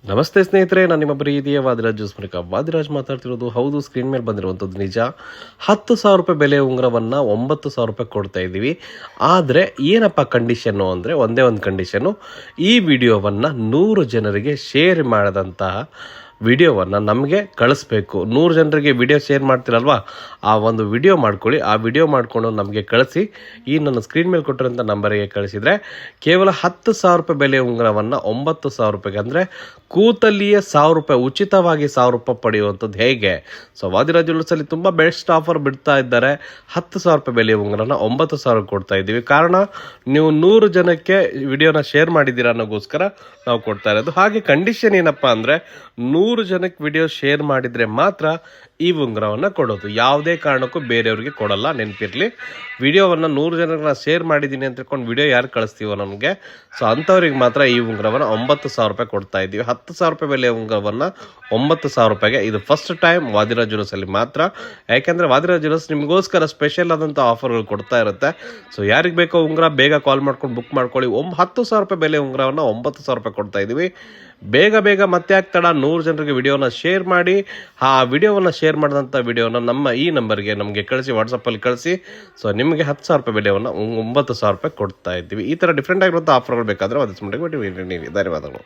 ನಮಸ್ತೆ ಸ್ನೇಹಿತರೆ, ನಾನು ನಿಮ್ಮ ಪ್ರೀತಿಯ ವಾದಿರಾಜ್ ಸ್ಮರಿಕ ವಾದಿರಾಜ್ ಮಾತಾಡ್ತಿರೋದು. ಹೌದು, ಸ್ಕ್ರೀನ್ ಮೇಲೆ ಬಂದಿರುವಂಥದ್ದು ನಿಜ. 10,000 ರೂಪಾಯಿ ಬೆಲೆ ಉಂಗುರವನ್ನು 9,000 ರೂಪಾಯಿ ಕೊಡ್ತಾ ಇದ್ದೀವಿ. ಆದರೆ ಏನಪ್ಪ ಕಂಡೀಷನ್ನು ಅಂದರೆ, ಒಂದೇ ಒಂದು ಕಂಡೀಷನ್ನು, ಈ ವಿಡಿಯೋವನ್ನು 100 ಜನರಿಗೆ ಶೇರ್ ಮಾಡಿದಂತಹ ವಿಡಿಯೋವನ್ನು ನಮಗೆ ಕಳಿಸ್ಬೇಕು. 100 ಜನರಿಗೆ ವಿಡಿಯೋ ಶೇರ್ ಮಾಡ್ತಿರಲ್ವಾ, ಆ ಒಂದು ವಿಡಿಯೋ ಮಾಡ್ಕೊಳ್ಳಿ. ಆ ವಿಡಿಯೋ ಮಾಡಿಕೊಂಡು ನಮಗೆ ಕಳಿಸಿ. ಈ ನನ್ನ ಸ್ಕ್ರೀನ್ ಮೇಲೆ ಕೊಟ್ಟಿರೋಂಥ ನಂಬರಿಗೆ ಕಳಿಸಿದರೆ ಕೇವಲ 10,000 ರೂಪಾಯಿ ಬೆಲೆ ಉಂಗುರವನ್ನು 9,000 ರೂಪಾಯಿಗೆ, ಅಂದರೆ ಕೂತಲ್ಲಿಯೇ 1,000 ರೂಪಾಯಿ ಉಚಿತವಾಗಿ 1,000 ರೂಪಾಯಿ ಪಡೆಯುವಂಥದ್ದು ಹೇಗೆ? ಸೊ ವಾದಿರಾಜ್ ಜ್ಯುವೆಲ್ಲರ್ಸಲ್ಲಿ ತುಂಬ ಬೆಸ್ಟ್ ಆಫರ್ ಬಿಡ್ತಾ ಇದ್ದಾರೆ. 10,000 ರೂಪಾಯಿ ಬೆಲೆ ಉಂಗುರನ 9,000 ಕೊಡ್ತಾ ಇದ್ದೀವಿ. ಕಾರಣ, ನೀವು 100 ಜನಕ್ಕೆ ವಿಡಿಯೋನ ಶೇರ್ ಮಾಡಿದ್ದೀರಾ ಅನ್ನೋಗೋಸ್ಕರ ನಾವು ಕೊಡ್ತಾ ಇರೋದು. ಹಾಗೆ ಕಂಡೀಷನ್ ಏನಪ್ಪ ಅಂದರೆ, 100 ಜನಕ್ಕೆ ವಿಡಿಯೋ ಶೇರ್ ಮಾಡಿದರೆ ಮಾತ್ರ ಈ ಉಂಗುರವನ್ನು ಕೊಡೋದು. ಯಾವುದೇ ಕಾರಣಕ್ಕೂ ಬೇರೆಯವ್ರಿಗೆ ಕೊಡಲ್ಲ, ನೆನಪಿರಲಿ. ವಿಡಿಯೋವನ್ನು 100 ಜನಕ್ಕೆ ನಾನು ಶೇರ್ ಮಾಡಿದ್ದೀನಿ ಅಂತ ತಿಳ್ಕೊಂಡು ವಿಡಿಯೋ ಯಾರು ಕಳಿಸ್ತೀವೋ ನಮಗೆ, ಸೊ ಅಂಥವ್ರಿಗೆ ಮಾತ್ರ ಈ ಉಂಗುರವನ್ನು 9,000 ರೂಪಾಯಿ ಕೊಡ್ತಾ ಇದ್ದೀವಿ. 10,000 ರೂಪಾಯಿ ಬೆಲೆ ಉಂಗುರವನ್ನು 9,000 ರೂಪಾಯಿಗೆ. ಇದು ಫಸ್ಟ್ ಟೈಮ್ ವಾದಿರಾಜ್ ಜ್ಯುವೆಲ್ಲರ್ಸಲ್ಲಿ ಮಾತ್ರ. ಯಾಕೆಂದರೆ ವಾದಿರಾಜ್ ಜ್ಯುವೆಲ್ಲರ್ಸ್ ನಿಮಗೋಸ್ಕರ ಸ್ಪೆಷಲ್ ಆದಂಥ ಆಫರ್ಗಳು ಕೊಡ್ತಾ ಇರುತ್ತೆ. ಸೊ ಯಾರಿಗೆ ಬೇಕೋ ಉಂಗುರ ಬೇಗ ಕಾಲ್ ಮಾಡ್ಕೊಂಡು ಬುಕ್ ಮಾಡ್ಕೊಳ್ಳಿ. 10,000 ರೂಪಾಯಿ ಬೆಲೆ ಉಂಗುರವನ್ನು 9,000 ರೂಪಾಯಿ ಕೊಡ್ತಾ ಇದ್ದೀವಿ. ಬೇಗ ಮತ್ತೆ ಆಗ್ತಾಡ 100 ಜನರಿಗೆ ವಿಡಿಯೋನ ಶೇರ್ ಮಾಡಿ. ಆ ವಿಡಿಯೋವನ್ನು ಶೇರ್ ಮಾಡಿದಂಥ ವಿಡಿಯೋನ ನಮ್ಮ ಈ ನಂಬರ್ಗೆ ನಮಗೆ ಕಳಿಸಿ, ವಾಟ್ಸಪ್ಪಲ್ಲಿ ಕಳಿಸಿ. ಸೊ ನಿಮಗೆ 10,000 ರೂಪಾಯಿ ವಿಡಿಯೋವನ್ನು 9,000 ರೂಪಾಯಿ ಕೊಡ್ತಾ ಇದ್ದೀವಿ. ಈ ಥರ ಡಿಫ್ರೆಂಟ್ ಆಗಿರುವಂಥ ಆಫರ್ಗಳು ಬೇಕಾದರೆ ಧನ್ಯವಾದಗಳು.